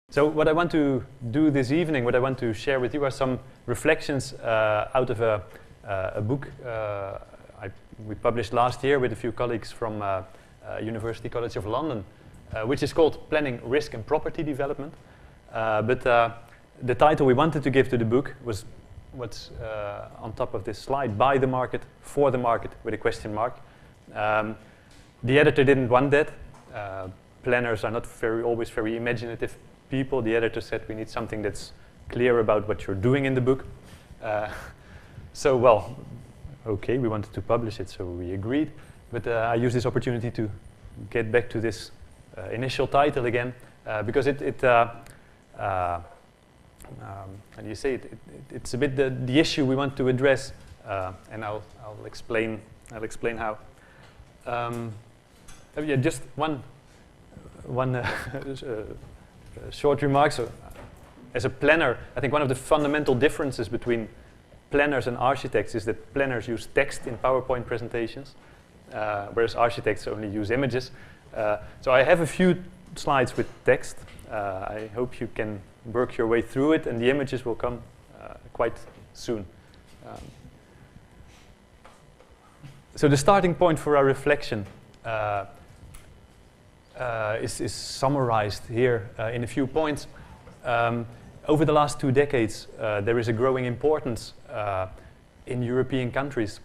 So what I want to do this evening, what I want to share with you are some reflections out of a book we published last year with a few colleagues from University College of London, which is called Planning Risk and Property Development. But the title we wanted to give to the book was what's on top of this slide, By the Market, For the Market, with a question mark. The editor didn't want that. Planners are not always very imaginative people. The editor said we need something that's clear about what you're doing in the book. So, well, okay, we wanted to publish it, so we agreed. But I used this opportunity to get back to this initial title again, because how do you say it? It's a bit the issue we want to address, and I'll explain how. Yeah, just one short remark. So, as a planner, I think one of the fundamental differences between planners and architects is that planners use text in PowerPoint presentations, whereas architects only use images. So I have a few slides with text. I hope you can work your way through it, and the images will come quite soon. So the starting point for our reflection is summarized here in a few points. Over the last 2 decades, there is a growing importance in European countries,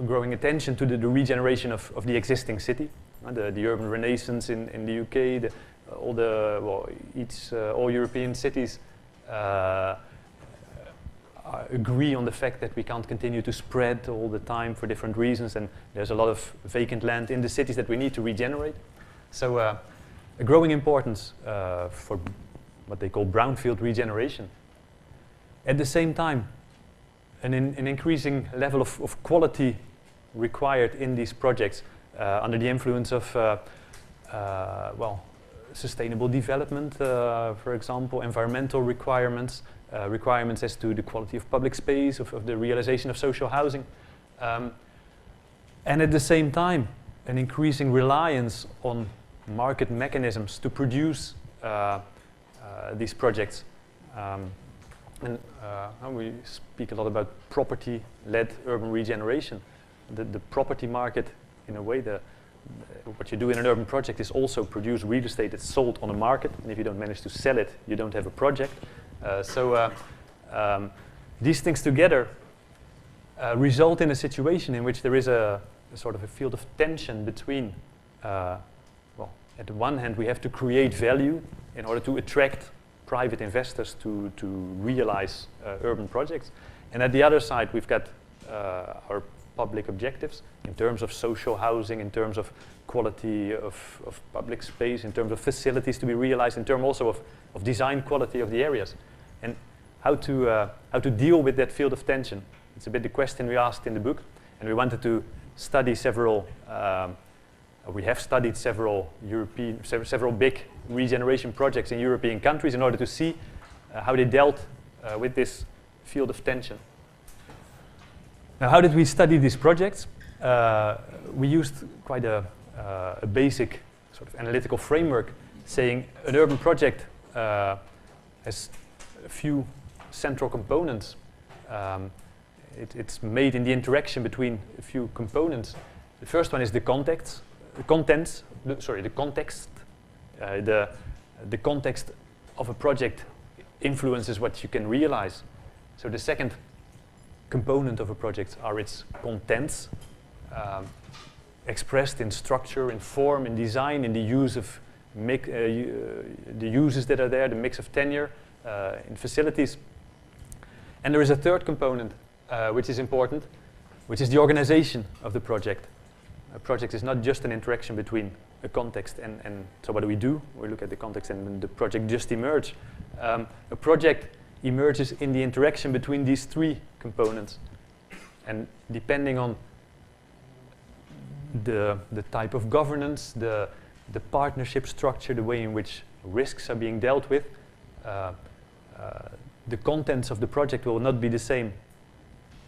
growing attention to the regeneration of the existing city, the urban renaissance in the UK. All European cities agree on the fact that we can't continue to spread all the time for different reasons, and there's a lot of vacant land in the cities that we need to regenerate. So a growing importance for what they call brownfield regeneration. At the same time, an increasing level of quality required in these projects under the influence of sustainable development, for example, environmental requirements, requirements as to the quality of public space, of the realization of social housing. And at the same time, an increasing reliance on market mechanisms to produce these projects. And we speak a lot about property-led urban regeneration. The property market, in a way, what you do in an urban project is also produce real estate that's sold on a market, and if you don't manage to sell it, you don't have a project. So these things together result in a situation in which there is a sort of a field of tension between, at the one hand, we have to create value in order to attract private investors to realize urban projects. And at the other side, we've got our public objectives in terms of social housing, in terms of quality of public space, in terms of facilities to be realized, in terms also of design quality of the areas. And how to deal with that field of tension. It's a bit the question we asked in the book, and we wanted to study several we have studied several big regeneration projects in European countries in order to see how they dealt with this field of tension. Now, how did we study these projects? We used quite a basic sort of analytical framework, saying an urban project has a few central components. It's made in the interaction between a few components. The first one is the context. The context of a project influences what you can realize. So the second component of a project are its contents, expressed in structure, in form, in design, in the use of the uses that are there, the mix of tenure, in facilities. And there is a third component which is important, which is the organization of the project. A project is not just an interaction between a context and so what do we do? We look at the context and the project just emerges. A project emerges in the interaction between these three components. And depending on the type of governance, the partnership structure, the way in which risks are being dealt with, the contents of the project will not be the same.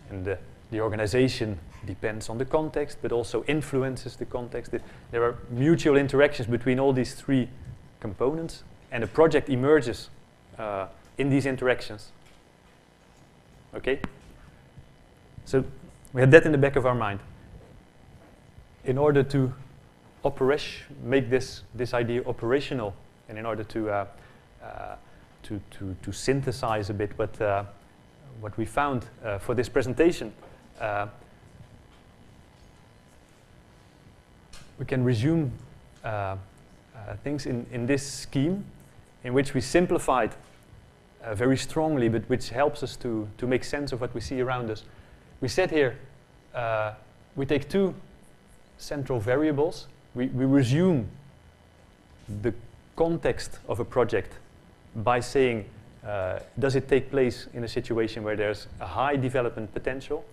And the organization depends on the context, but also influences the context. There are mutual interactions between all these three components, and a project emerges in these interactions. Okay? So we had that in the back of our mind. In order to make this idea operational, and in order to synthesize a bit what we found for this presentation, we can resume things in this scheme, in which we simplified very strongly, but which helps us to make sense of what we see around us. We said here, we take two central variables. We resume the context of a project by saying, does it take place in a situation where there's a high development potential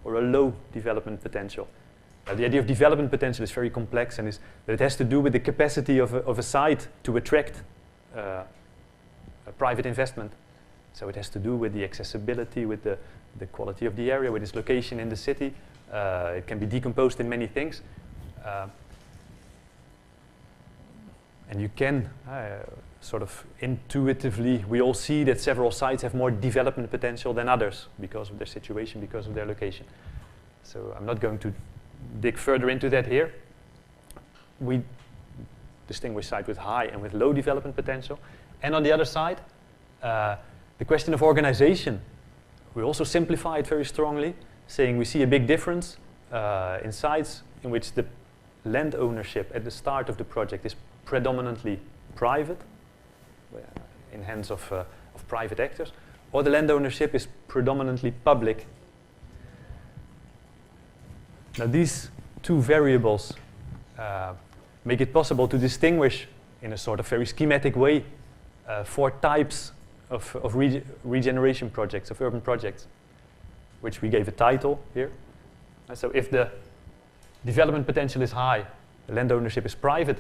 or a low development potential? The idea of development potential is very complex, but it has to do with the capacity of a site to attract a private investment. So it has to do with the accessibility, with the quality of the area, with its location in the city. It can be decomposed in many things. And you can sort of intuitively, we all see that several sites have more development potential than others because of their situation, because of their location. So I'm not going to dig further into that here. We distinguish sites with high and with low development potential. And on the other side, the question of organization, we also simplify it very strongly, saying we see a big difference in sites in which the land ownership at the start of the project is predominantly private, in hands of private actors, or the land ownership is predominantly public. Now these two variables make it possible to distinguish in a sort of very schematic way 4 types of regeneration projects, of urban projects, which we gave a title here. So if the development potential is high, the land ownership is private,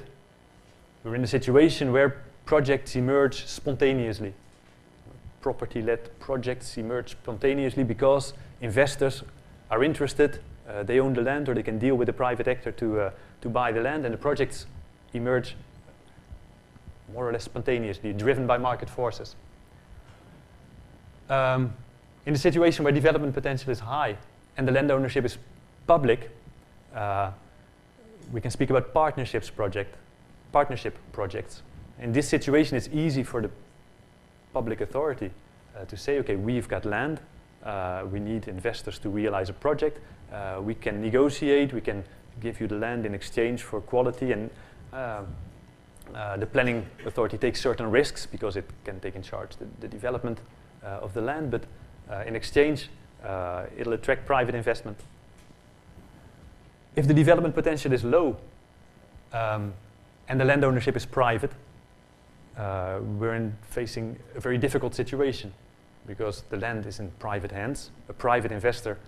we're in a situation where projects emerge spontaneously. Property-led projects emerge spontaneously because investors are interested, they own the land, or they can deal with a private actor to buy the land, and the projects emerge more or less spontaneously, driven by market forces. In a situation where development potential is high and the land ownership is public, we can speak about partnership projects. In this situation, it's easy for the public authority to say, okay, we've got land, we need investors to realize a project, we can negotiate, we can give you the land in exchange for quality, and the planning authority takes certain risks because it can take in charge the development of the land, but in exchange, it'll attract private investment. If the development potential is low and the land ownership is private, we're facing a very difficult situation because the land is in private hands. A private investor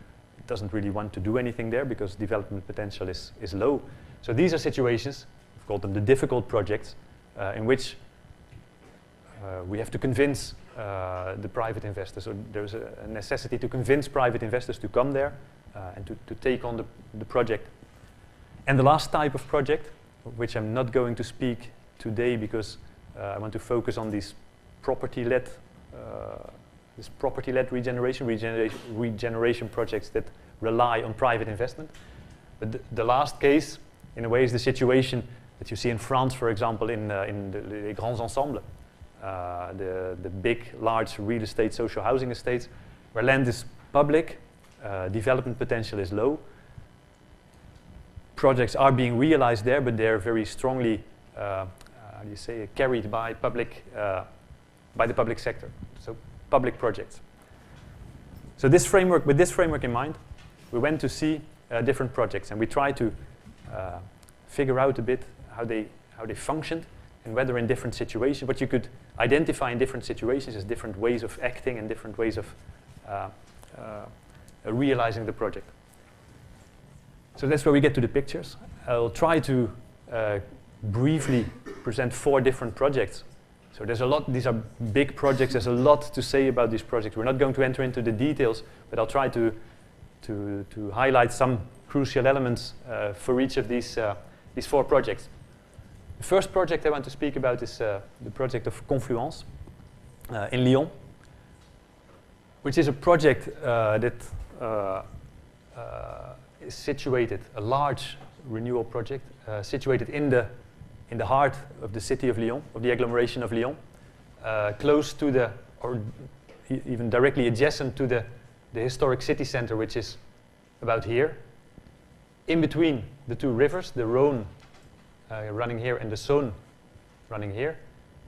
doesn't really want to do anything there because development potential is low. So these are situations, we've called them the difficult projects, in which we have to convince the private investors. So there's a necessity to convince private investors to come there and to take on the project. And the last type of project, which I'm not going to speak today because I want to focus on these property-led regeneration projects that rely on private investment. But the last case, in a way, is the situation that you see in France, for example, in the grands ensembles, the big, large real estate, social housing estates, where land is public, development potential is low. Projects are being realized there, but they're very strongly, carried by the public sector. So public projects. So with this framework in mind, we went to see different projects, and we tried to figure out a bit how they functioned and whether in different situations, what you could identify in different situations as different ways of acting and different ways of realizing the project. So that's where we get to the pictures. I'll try to briefly present 4 different projects. So there's a lot, these are big projects, there's a lot to say about these projects. We're not going to enter into the details, but I'll try to highlight some crucial elements for each of these 4 projects. The first project I want to speak about is the project of Confluence in Lyon, which is a project that is situated, a large renewal project, situated in the heart of the city of Lyon, of the agglomeration of Lyon, close to the, or even directly adjacent to the historic city center, which is about here, in between the two rivers, the Rhône running here and the Saône running here.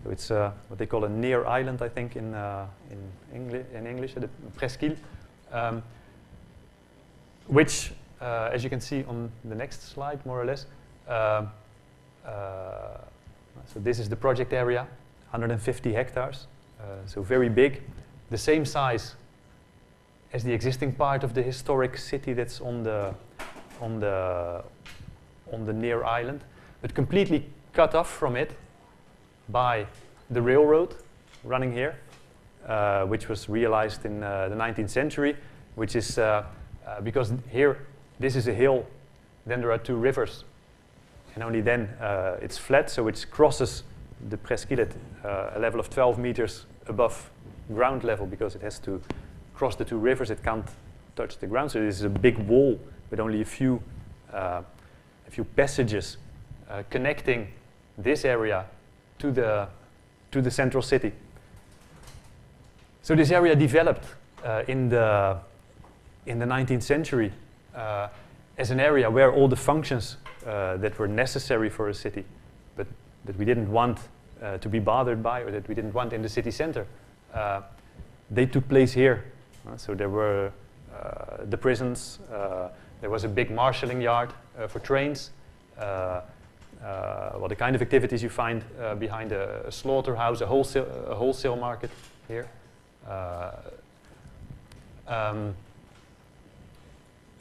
So it's what they call a near island, I think, in English, the presqu'île, which, as you can see on the next slide, more or less, so this is the project area, 150 hectares, so very big, the same size as the existing part of the historic city that's on the near island, but completely cut off from it by the railroad running here, which was realized in the 19th century, which is because here this is a hill, then there are two rivers, and only then it's flat, so it crosses the presqu'île at a level of 12 meters above ground level, because it has to cross the two rivers, it can't touch the ground, so this is a big wall with only a few passages connecting this area to the central city. So this area developed in the 19th century as an area where all the functions that were necessary for a city, but that we didn't want to be bothered by, or that we didn't want in the city center, they took place here. So there were the prisons, there was a big marshalling yard for trains, well, the kind of activities you find behind a slaughterhouse, a wholesale market here. A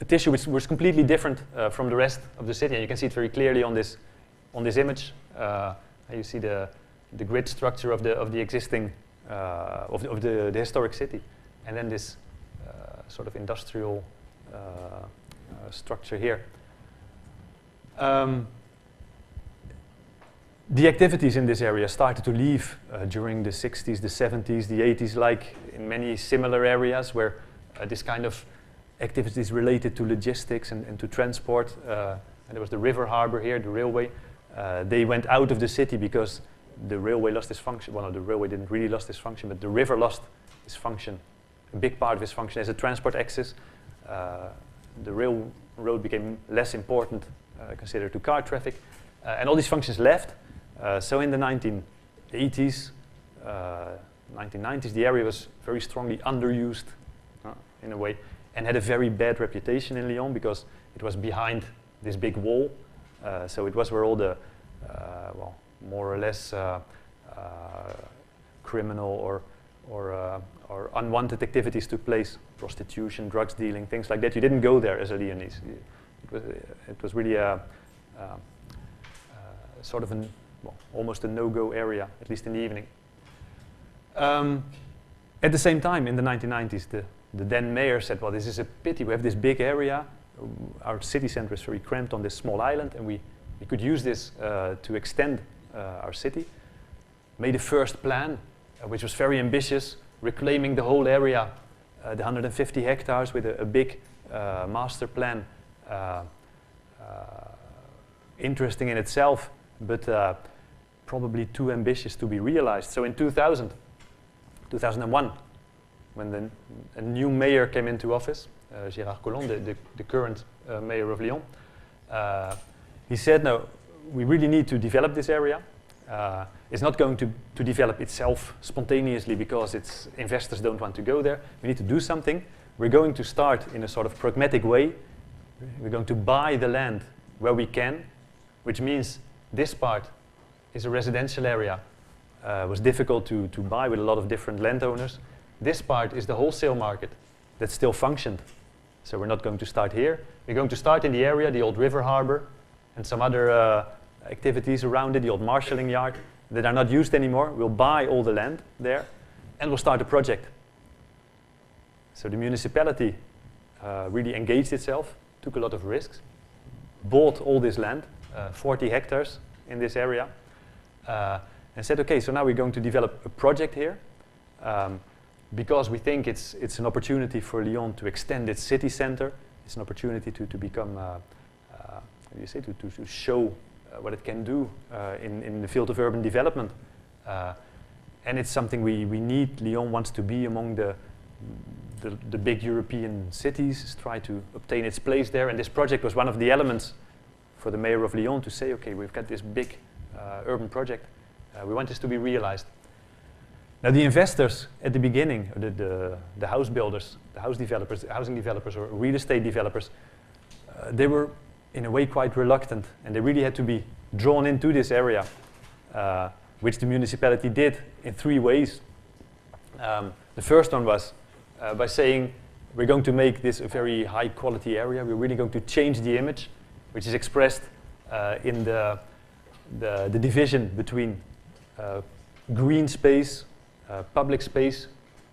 tissue which was completely different from the rest of the city, and you can see it very clearly on this image. You see the grid structure of the existing of the historic city, and then this sort of industrial structure here. The activities in this area started to leave during the 60s, the 70s, the 80s, like in many similar areas where this kind of activities related to logistics and to transport, and there was the river harbor here, the railway, they went out of the city because the railway lost its function. Well, no, the railway didn't really lost its function, but the river lost its function, a big part of its function as a transport axis. The railroad became less important considered to car traffic, and all these functions left. So in the 1980s, 1990s, the area was very strongly underused in a way, and had a very bad reputation in Lyon because it was behind this big wall. So it was where all the, well, more or less criminal or unwanted activities took place, prostitution, drugs dealing, things like that. You didn't go there as a Lyonnese. It was really a sort of almost a no-go area, at least in the evening. At the same time, in the 1990s, the then mayor said, well, this is a pity. We have this big area. Our city center is very cramped on this small island, and we could use this to extend our city. Made a first plan, which was very ambitious, reclaiming the whole area, the 150 hectares with a big master plan. Interesting in itself, but probably too ambitious to be realized. So in 2001, when a new mayor came into office, Gérard Collomb, the current mayor of Lyon, he said, no, we really need to develop this area. It's not going to develop itself spontaneously because its investors don't want to go there. We need to do something. We're going to start in a sort of pragmatic way. We're going to buy the land where we can, which means this part is a residential area. It was difficult to buy with a lot of different landowners. This part is the wholesale market that still functioned. So we're not going to start here. We're going to start in the area, the old river harbor, and some other activities around it, the old marshalling yard that are not used anymore. We'll buy all the land there, and we'll start a project. So the municipality really engaged itself, took a lot of risks, bought all this land, 40 hectares in this area, and said, okay, so now we're going to develop a project here, because we think it's an opportunity for Lyon to extend its city center. It's an opportunity to become, how do you say, to show what it can do in the field of urban development. And it's something we need. Lyon wants to be among the big European cities, try to obtain its place there. And this project was one of the elements for the mayor of Lyon to say, okay, we've got this big urban project. We want this to be realized. Now the investors at the beginning, the house builders, the house developers, the housing developers or real estate developers, they were in a way quite reluctant, and they really had to be drawn into this area, which the municipality did in 3 ways. The first one was by saying, we're going to make this a very high quality area. We're really going to change the image, which is expressed in the division between green space, public space,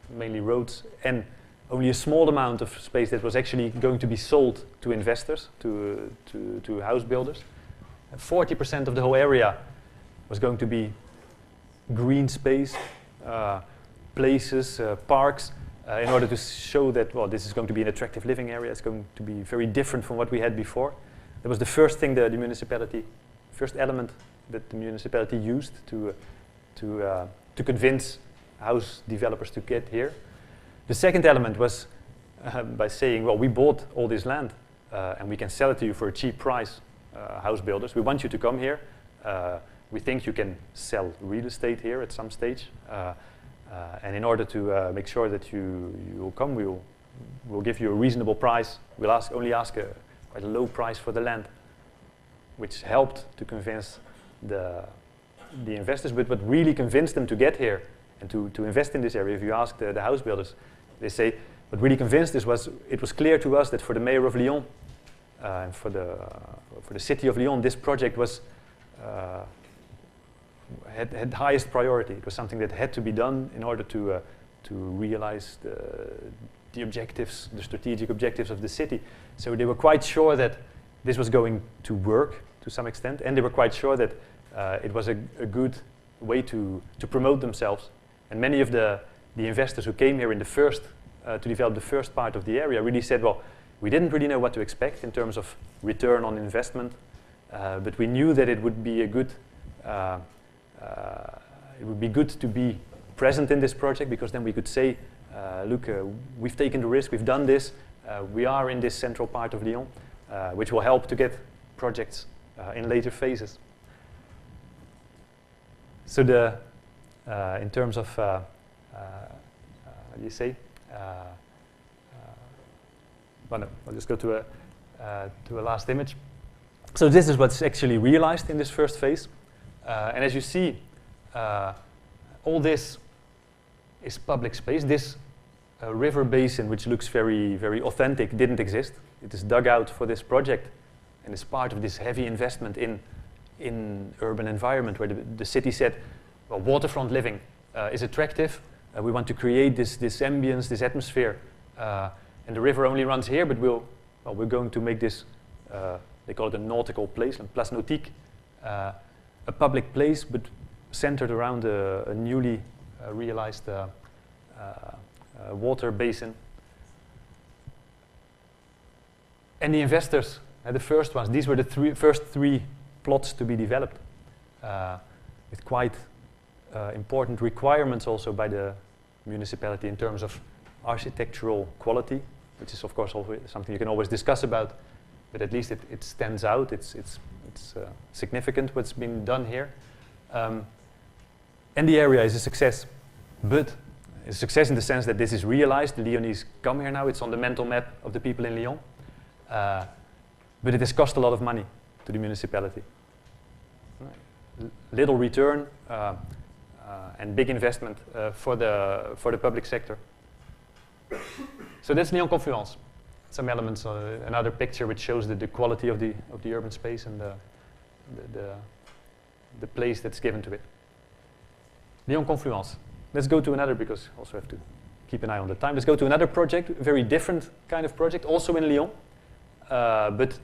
mainly roads, and only a small amount of space that was actually going to be sold to investors, to house builders. 40% of the whole area was going to be green space, places, parks, in order to show that, well, this is going to be an attractive living area. It's going to be very different from what we had before. That was the first thing the municipality, first element that the municipality used to convince house developers to get here. The second element was by saying, well, we bought all this land and we can sell it to you for a cheap price, house builders. We want you to come here. We think you can sell real estate here at some stage. And in order to make sure that you will come, we'll give you a reasonable price. We'll only ask quite a low price for the land, which helped to convince the investors. But what really convinced them to get here and to invest in this area, if you ask the house builders, they say what really convinced us was it was clear to us that for the mayor of Lyon and for the city of Lyon, this project was had highest priority. It was something that had to be done in order to realize the objectives, the strategic objectives of the city. So they were quite sure that this was going to work to some extent, and they were quite sure that it was a good way to promote themselves. And many of the investors who came here in the first to develop the first part of the area really said, well, we didn't really know what to expect in terms of return on investment, but we knew that it would be good to be present in this project, because then we could say, look, we've taken the risk, we've done this, we are in this central part of Lyon, which will help to get projects in later phases. So in terms of, how do you say? Well, no, I'll just go to a last image. So this is what's actually realized in this first phase. And as you see, all this is public space. This river basin, which looks very, very authentic, didn't exist. It is dug out for this project and is part of this heavy investment in urban environment, where the city said, well, waterfront living is attractive. We want to create this ambience, this atmosphere. And the river only runs here, but we're going to make this, they call it a nautical place, a place nautique, a public place, but centered around a newly realized water basin. And the investors, the first ones, these were the first three plots to be developed, with quite important requirements also by the municipality in terms of architectural quality, which is of course always something you can always discuss about, but at least it stands out. It's significant what's been done here, and the area is a success. But it's a success in the sense that this is realized. The Lyonnese come here now. It's on the mental map of the people in Lyon, but it has cost a lot of money to the municipality. Little return and big investment for the public sector. So that's Lyon Confluence. Some elements, another picture which shows the quality of the urban space and the place that's given to it. Lyon Confluence. Let's go to another, because I also have to keep an eye on the time. Let's go to another project, a very different kind of project, also in Lyon, but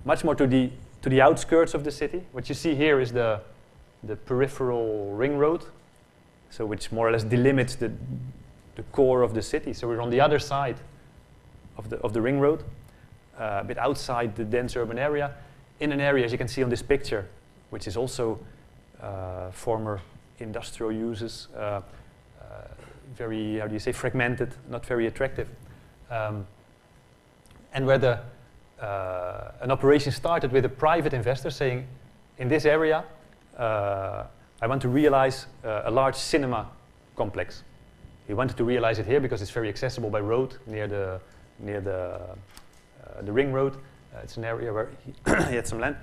much more to the to the outskirts of the city. What you see here is the peripheral ring road, so which more or less delimits the core of the city. So we're on the other side of the ring road, a bit outside the dense urban area, in an area, as you can see on this picture, which is also former industrial uses, very, how do you say, fragmented, not very attractive. And where an operation started with a private investor saying, in this area, I want to realize a large cinema complex. He wanted to realize it here because it's very accessible by road near the ring road. It's an area where he had some land,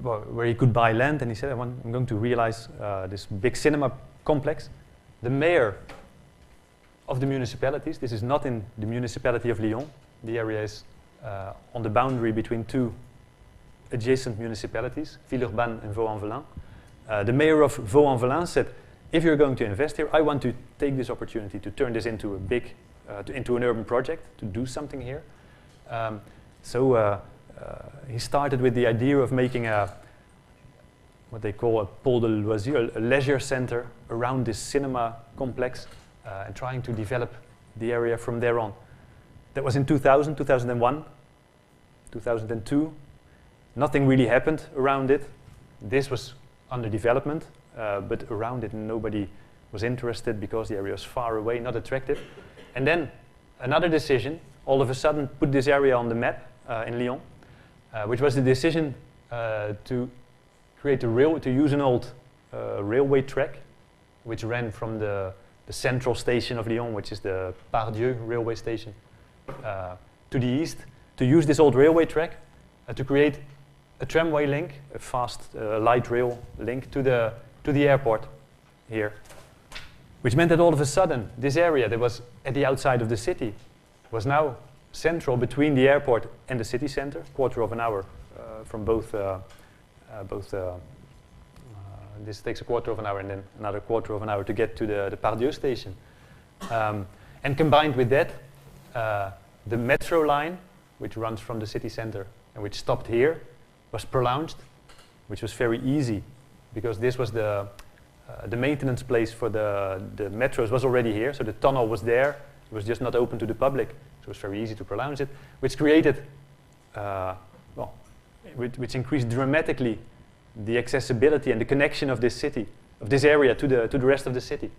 where he could buy land, and he said, I'm going to realize this big cinema complex. The mayor of the municipalities, this is not in the municipality of Lyon, the area is on the boundary between two adjacent municipalities, Villeurbanne and Vaux-en-Velin. The mayor of Vaux-en-Velin said, if you're going to invest here, I want to take this opportunity to turn this into a big, into an urban project, to do something here. So he started with the idea of making what they call a pôle de loisirs, a leisure center around this cinema complex, and trying to develop the area from there on. That was in 2000, 2001, 2002. Nothing really happened around it. This was under development, but around it nobody was interested because the area was far away, not attractive. And then another decision, all of a sudden, put this area on the map in Lyon, which was the decision to create to use an old railway track, which ran from the central station of Lyon, which is the Pardieu railway station, to the east, to use this old railway track to create a tramway link, a fast light rail link to the airport here, which meant that all of a sudden this area that was at the outside of the city was now central between the airport and the city center, quarter of an hour from both. This takes a quarter of an hour and then another quarter of an hour to get to the Pardieu station. And combined with that, the metro line, which runs from the city center and which stopped here, was prolonged, which was very easy because this was the maintenance place for the metros was already here, so the tunnel was there. It was just not open to the public, so it was very easy to prolong it, which created, which increased dramatically the accessibility and the connection of this city, of this area to the rest of the city.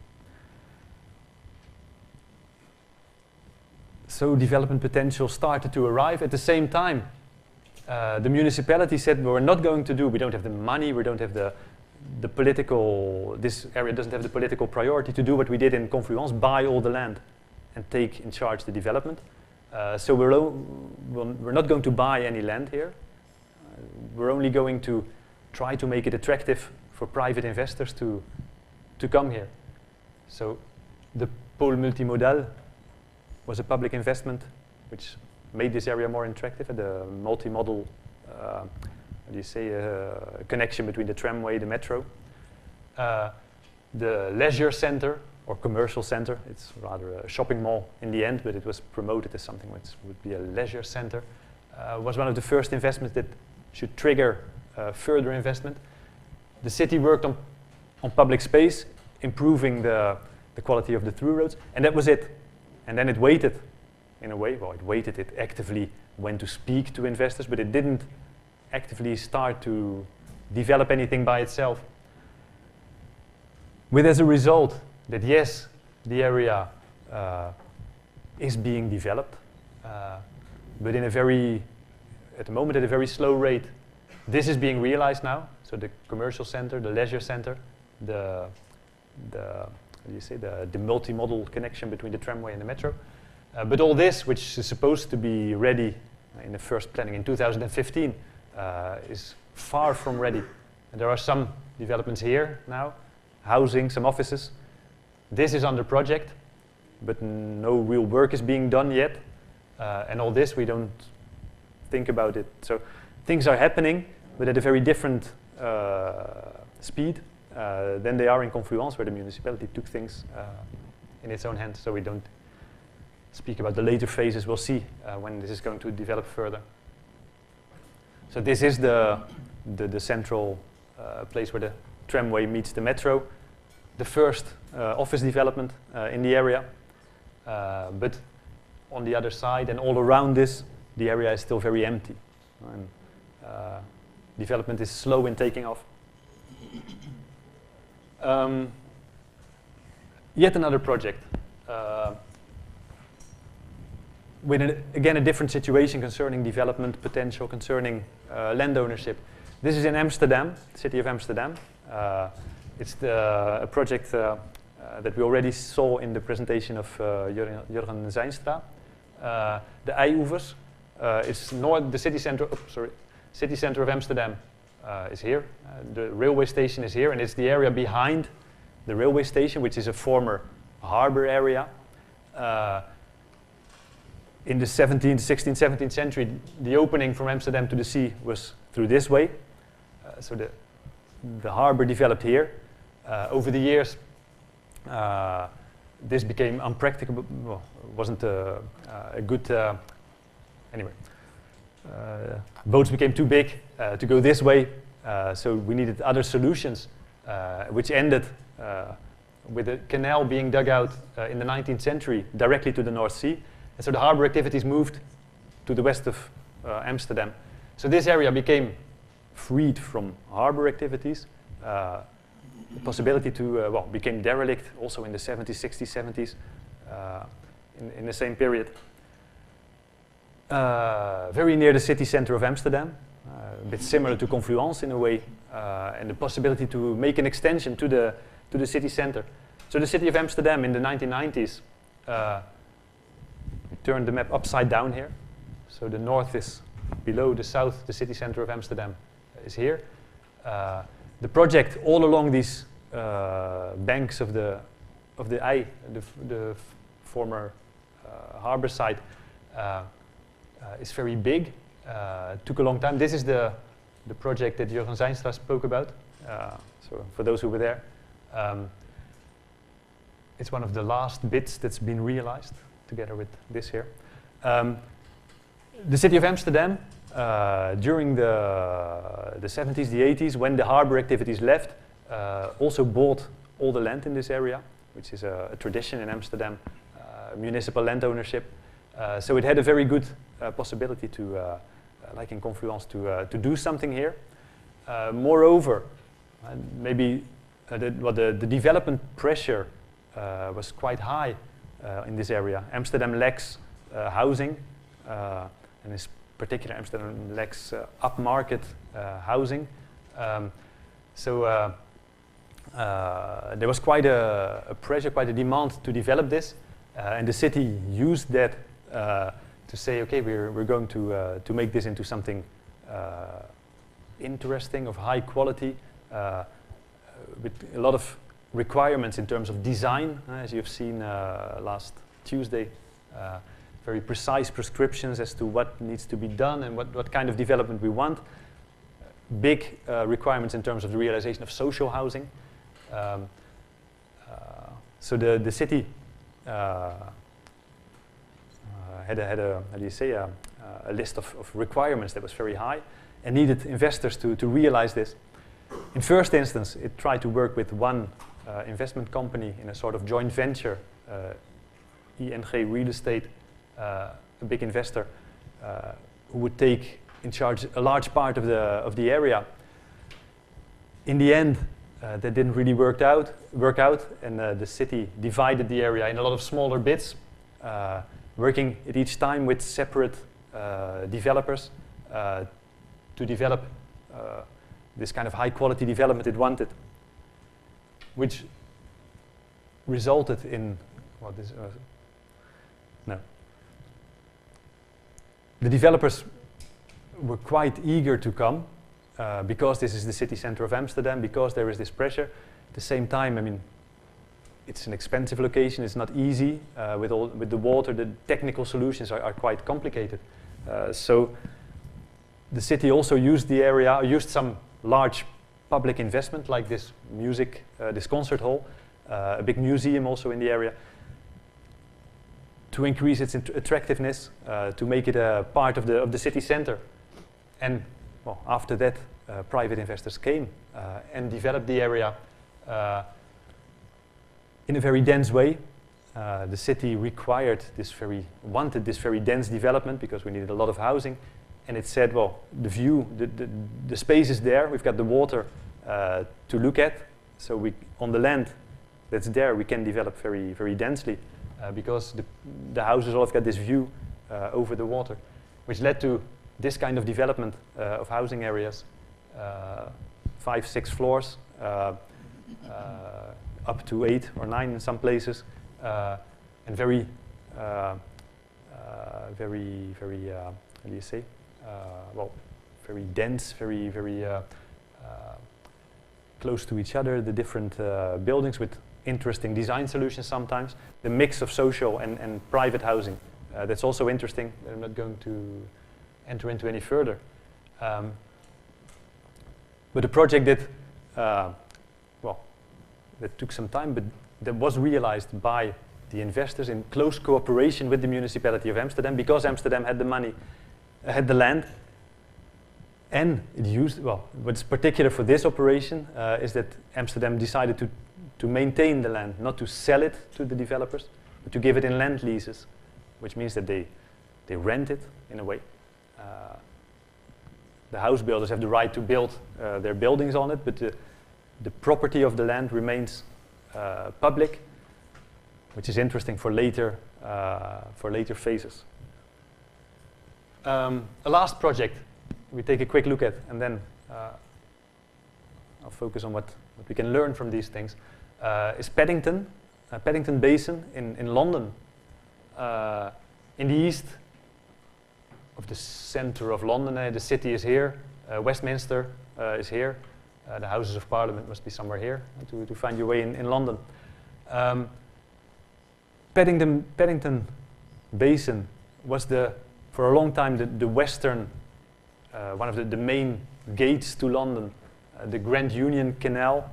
So development potential started to arrive. At the same time, the municipality said, we're not going to do, we don't have the money, we don't have the political, this area doesn't have the political priority to do what we did in Confluence, buy all the land and take in charge the development. So we're not going to buy any land here. We're only going to try to make it attractive for private investors to come here. So the pôle multimodal was a public investment which made this area more attractive, and the multimodal, connection between the tramway, the metro. The leisure center, or commercial center, it's rather a shopping mall in the end, but it was promoted as something which would be a leisure center, was one of the first investments that should trigger further investment. The city worked on public space, improving the quality of the through roads, and that was it. And then it waited, in a way, it actively went to speak to investors, but it didn't actively start to develop anything by itself. With as a result that yes, the area is being developed, but in at the moment at a very slow rate. This is being realized now. So the commercial center, the leisure center, the multimodal connection between the tramway and the metro. But all this, which is supposed to be ready in the first planning in 2015, is far from ready. And there are some developments here now, housing, some offices. This is under project, but no real work is being done yet. And all this, we don't think about it. So things are happening, but at a very different speed than they are in Confluence, where the municipality took things in its own hands. So we don't speak about the later phases. We'll see when this is going to develop further. So this is the central place where the tramway meets the metro. The first office development in the area. But on the other side and all around this, the area is still very empty. And development is slow in taking off. Yet another project. With again a different situation concerning development potential, concerning land ownership. This is in Amsterdam, the city of Amsterdam. It's a project that we already saw in the presentation of Jurgen Zijnstra. The IJoevers. It's the city center. City center of Amsterdam is here. The railway station is here, and it's the area behind the railway station, which is a former harbor area. In the 17th, 16th, 17th century, the opening from Amsterdam to the sea was through this way. So the harbor developed here. Over the years, this became unpracticable. Well, wasn't a good. Anyway, boats became too big to go this way, so we needed other solutions, which ended with a canal being dug out in the 19th century directly to the North Sea. And so the harbor activities moved to the west of Amsterdam. So this area became freed from harbor activities. The possibility to, became derelict also in the 70s, 60s, 70s, in the same period. Very near the city center of Amsterdam, a bit similar to Confluence in a way, and the possibility to make an extension to the city center. So the city of Amsterdam in the 1990s turned the map upside down here. So the north is below the south, the city center of Amsterdam is here. The project all along these banks of the IJ, the former harbor site, is very big. Took a long time. This is the project that Jurgen Zijnstra spoke about. So for those who were there, it's one of the last bits that's been realized together with this here. The city of Amsterdam, during the 70s, the 80s, when the harbor activities left, also bought all the land in this area, which is a tradition in Amsterdam, municipal land ownership. So it had a very good possibility to, like in Confluence, to do something here. Moreover, maybe the development pressure was quite high in this area. Amsterdam lacks housing, and in particular Amsterdam lacks upmarket housing. So there was quite a pressure, quite a demand to develop this, and the city used that to say, okay, we're going to make this into something interesting, of high quality, with a lot of requirements in terms of design, as you've seen last Tuesday. Very precise prescriptions as to what needs to be done and what kind of development we want. Big requirements in terms of the realization of social housing. So the city had a how do you say, a list of requirements that was very high and needed investors to realize this. In first instance, it tried to work with one investment company in a sort of joint venture, ING Real Estate, a big investor who would take in charge a large part of the area. In the end, that didn't really work out, and the city divided the area in a lot of smaller bits, working at each time with separate developers to develop this kind of high quality development it wanted, which resulted in what is no. The developers were quite eager to come because this is the city center of Amsterdam, because there is this pressure. At the same time, I mean, it's an expensive location. It's not easy with the water. The technical solutions are quite complicated. So the city also used the area, used some large public investment like this music, this concert hall, a big museum also in the area, to increase its attractiveness, to make it a part of the city center. And well, after that, private investors came and developed the area in a very dense way. The city wanted this very dense development because we needed a lot of housing. And it said, well, the view, the space is there. We've got the water to look at. So on the land that's there, we can develop very, very densely because the houses all have got this view over the water, which led to this kind of development of housing areas, 5, 6 floors, up to 8 or 9 in some places, and very, very, how do you say? Well, very dense, very, very close to each other, the different buildings with interesting design solutions sometimes. The mix of social and private housing, that's also interesting. I'm not going to enter into any further. But the project did, well, that took some time, but that was realized by the investors in close cooperation with the municipality of Amsterdam, because Amsterdam had the money, had the land, and it used, well, what's particular for this operation is that Amsterdam decided to maintain the land, not to sell it to the developers, but to give it in land leases, which means that they rent it in a way. The house builders have the right to build their buildings on it, but the property of the land remains public, which is interesting for later phases. A last project we take a quick look at, and then I'll focus on what we can learn from these things, is Paddington Basin in London, in the east of the center of London. The city is here, Westminster is here, the Houses of Parliament must be somewhere here to find your way in London. Paddington Basin was for a long time the western, one of the main gates to London. The Grand Union Canal,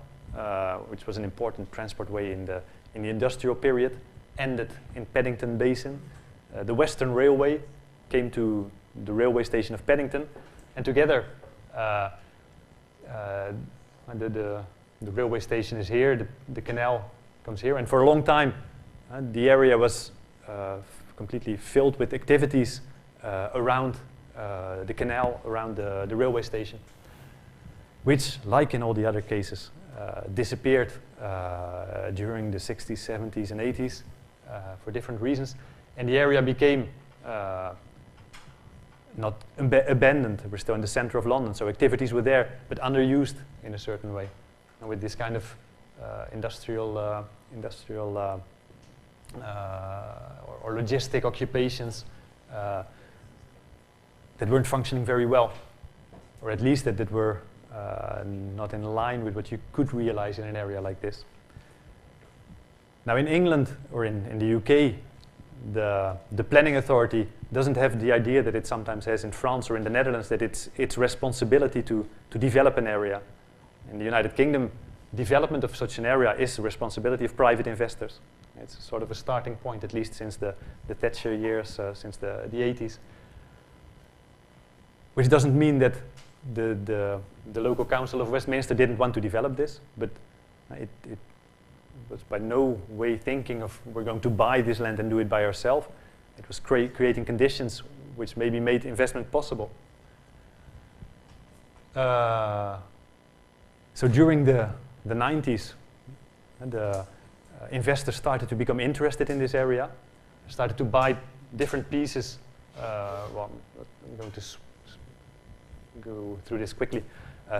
which was an important transport way in the industrial period, ended in Paddington Basin. The Western Railway came to the railway station of Paddington, and together the railway station is here, the canal comes here, and for a long time the area was completely filled with activities around the canal, around the railway station, which, like in all the other cases, disappeared during the 60s, 70s, and 80s for different reasons, and the area became not abandoned. We're still in the center of London, so activities were there, but underused in a certain way, and with this kind of industrial or logistic occupations that weren't functioning very well, or at least that were not in line with what you could realize in an area like this. Now in England or in the UK, the planning authority doesn't have the idea that it sometimes has in France or in the Netherlands, that it's its responsibility to develop an area. In the United Kingdom, development of such an area is the responsibility of private investors. It's sort of a starting point, at least since the Thatcher years, since the 80s. Which doesn't mean that the local council of Westminster didn't want to develop this, but it was by no way thinking of we're going to buy this land and do it by ourselves. It was creating conditions which maybe made investment possible. So during the 90s, the investors started to become interested in this area, started to buy different pieces. Well, I'm going to go through this quickly.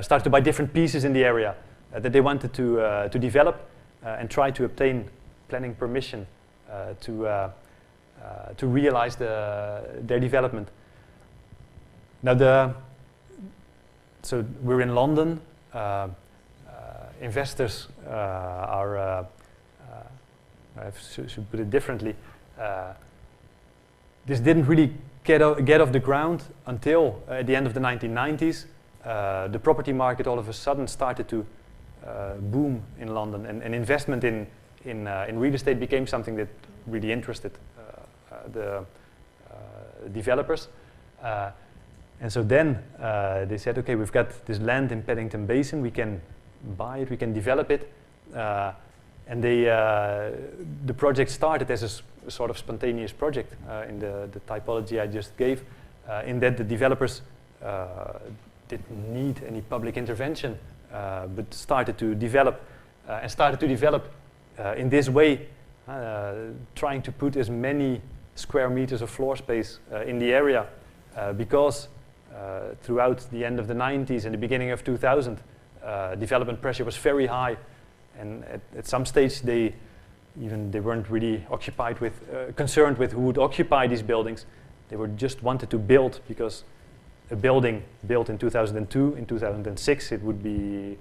Started to buy different pieces in the area that they wanted to develop and try to obtain planning permission to realize their development. Now so we're in London. Investors are, I should put it differently, this didn't really get off the ground until at the end of the 1990s. The property market all of a sudden started to boom in London, and investment in real estate became something that really interested the developers. And so then they said, okay, we've got this land in Paddington Basin, we can buy it, we can develop it. And the project started as a sort of spontaneous project in the typology I just gave, in that the developers didn't need any public intervention, but started to develop in this way, trying to put as many square meters of floor space in the area, because throughout the end of the 90s and the beginning of 2000, development pressure was very high, and at some stage they weren't really occupied with concerned with who would occupy these buildings. They were just wanted to build, because a building built in 2002, in 2006, it would be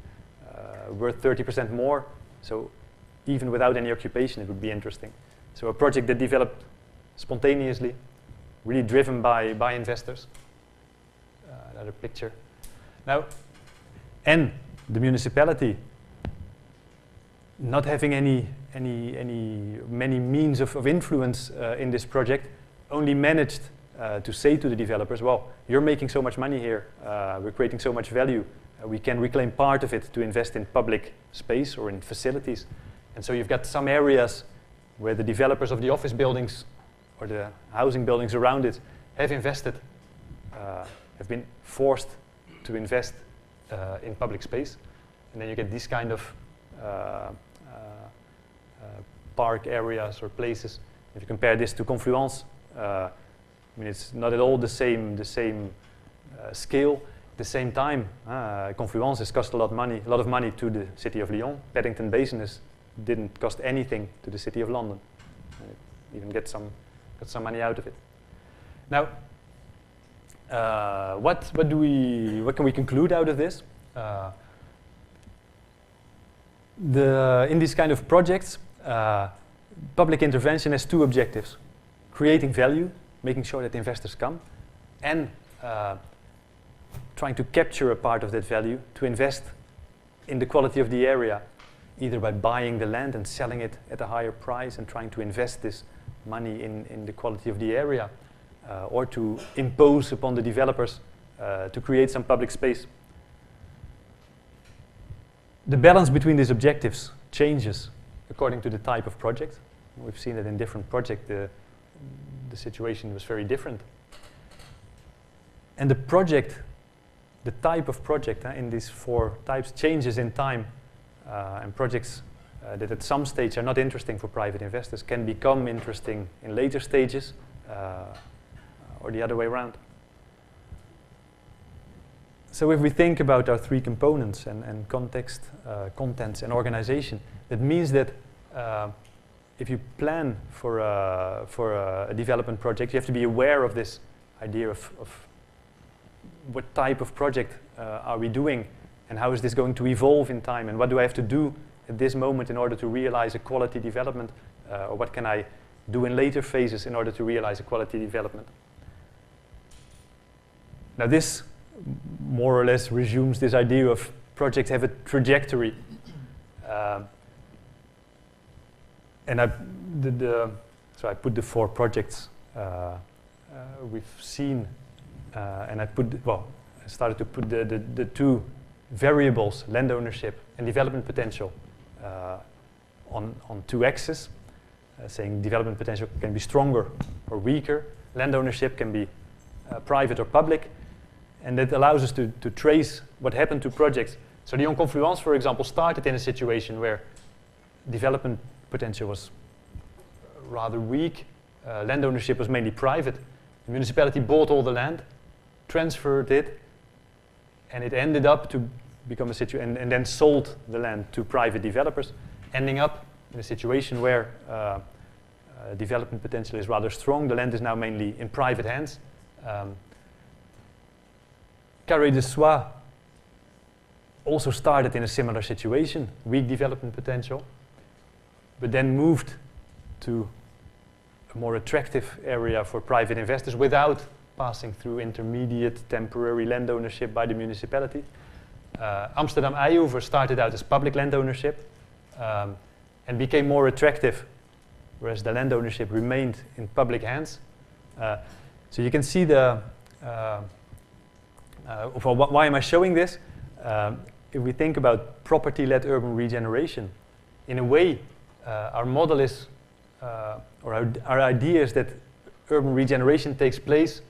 worth 30% more. So even without any occupation, it would be interesting. So a project that developed spontaneously, really driven by investors. Another picture. Now, and the municipality not having many means of influence in this project, only managed to say to the developers, well, you're making so much money here, we're creating so much value, we can reclaim part of it to invest in public space or in facilities. And so you've got some areas where the developers of the office buildings or the housing buildings around it have invested, have been forced to invest in public space. And then you get these kind of park areas or places. If you compare this to Confluence, I mean, it's not at all the same scale. At the same time, Confluence has cost a lot of money to the city of Lyon. Paddington Basin didn't cost anything to the city of London. Even got some money out of it. Now, what can we conclude out of this? In these kind of projects, public intervention has two objectives: creating value, making sure that investors come, and trying to capture a part of that value to invest in the quality of the area, either by buying the land and selling it at a higher price and trying to invest this money in the quality of the area, or to impose upon the developers to create some public space. The balance between these objectives changes according to the type of project. We've seen that in different projects the situation was very different. And the type of project in these four types changes in time, and projects that at some stage are not interesting for private investors can become interesting in later stages, or the other way around. So if we think about our three components and context, contents, and organization, that means that if you plan for a development project, you have to be aware of this idea of what type of project are we doing, and how is this going to evolve in time, and what do I have to do at this moment in order to realize a quality development, or what can I do in later phases in order to realize a quality development. Now this more or less resumes this idea of projects have a trajectory. And so I put the four projects we've seen, and I started to put the two variables, land ownership and development potential, on two axes, saying development potential can be stronger or weaker, land ownership can be private or public, and that allows us to trace what happened to projects. So Lyon Confluence, for example, started in a situation where development potential was rather weak, land ownership was mainly private. The municipality bought all the land, transferred it, and it ended up to become a situation, and then sold the land to private developers, ending up in a situation where development potential is rather strong. The land is now mainly in private hands. Carré de Soie also started in a similar situation, weak development potential, but then moved to a more attractive area for private investors without passing through intermediate temporary land ownership by the municipality. Amsterdam Eindhoven started out as public land ownership and became more attractive, whereas the land ownership remained in public hands. So you can see Why am I showing this? If we think about property-led urban regeneration, in a way, our model is, or our idea is that urban regeneration takes place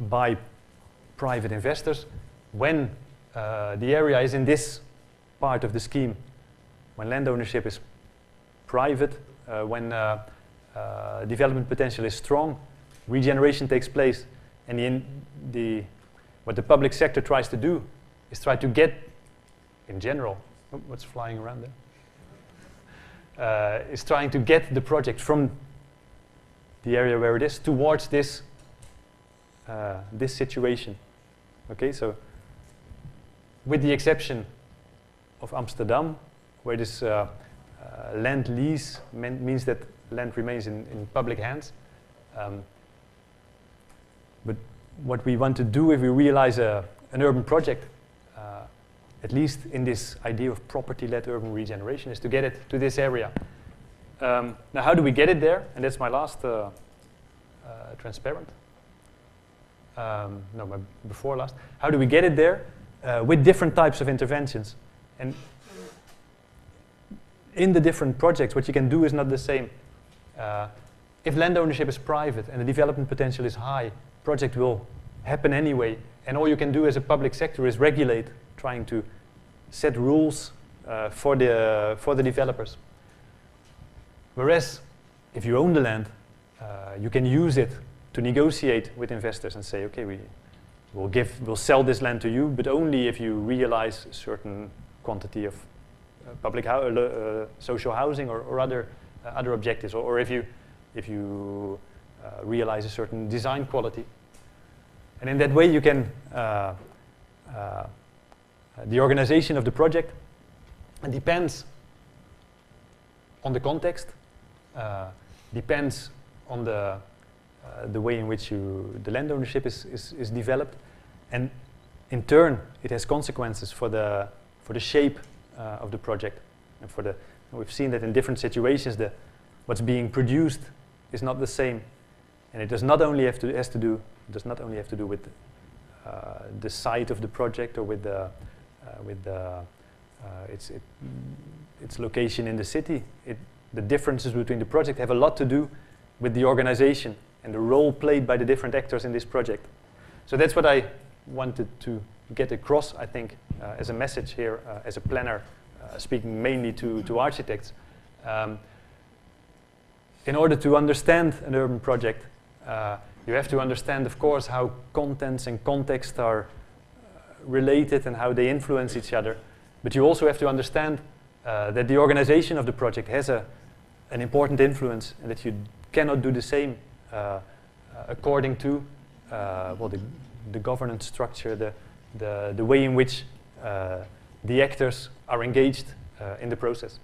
by private investors when the area is in this part of the scheme, when land ownership is private, when development potential is strong, regeneration takes place, and what the public sector tries to do is try to get, in general, what's flying around there? Is trying to get the project from the area where it is towards this this situation. Okay, so with the exception of Amsterdam, where this land lease means that land remains in public hands. But what we want to do if we realize an urban project, at least in this idea of property-led urban regeneration, is to get it to this area. Now, how do we get it there? And that's my last transparent. No, my before last. How do we get it there? With different types of interventions. And in the different projects, what you can do is not the same. If land ownership is private and the development potential is high, project will happen anyway. And all you can do as a public sector is regulate, trying to set rules for the developers. Whereas, if you own the land, you can use it to negotiate with investors and say, okay, we'll sell this land to you, but only if you realize a certain quantity of public social housing or other objectives, or if you realize a certain design quality. And in that way, you can the organization of the project depends on the context, depends on the way in which the land ownership is developed, and in turn it has consequences for the shape of the project, and we've seen that in different situations what's being produced is not the same, and it does not only have to do with the site of the project or with its location in the city. The differences between the project have a lot to do with the organization and the role played by the different actors in this project. So that's what I wanted to get across, I think, as a message here, as a planner, speaking mainly to architects. In order to understand an urban project, you have to understand, of course, how contents and context are related and how they influence each other. But you also have to understand that the organization of the project has an important influence, and that you cannot do the same according to the governance structure, the way in which the actors are engaged in the process.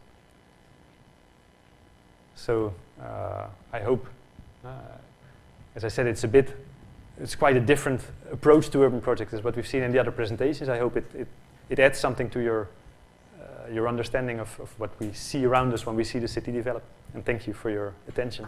So I hope, as I said, it's quite a different approach to urban projects as what we've seen in the other presentations. I hope it adds something to your understanding of what we see around us when we see the city develop. And thank you for your attention.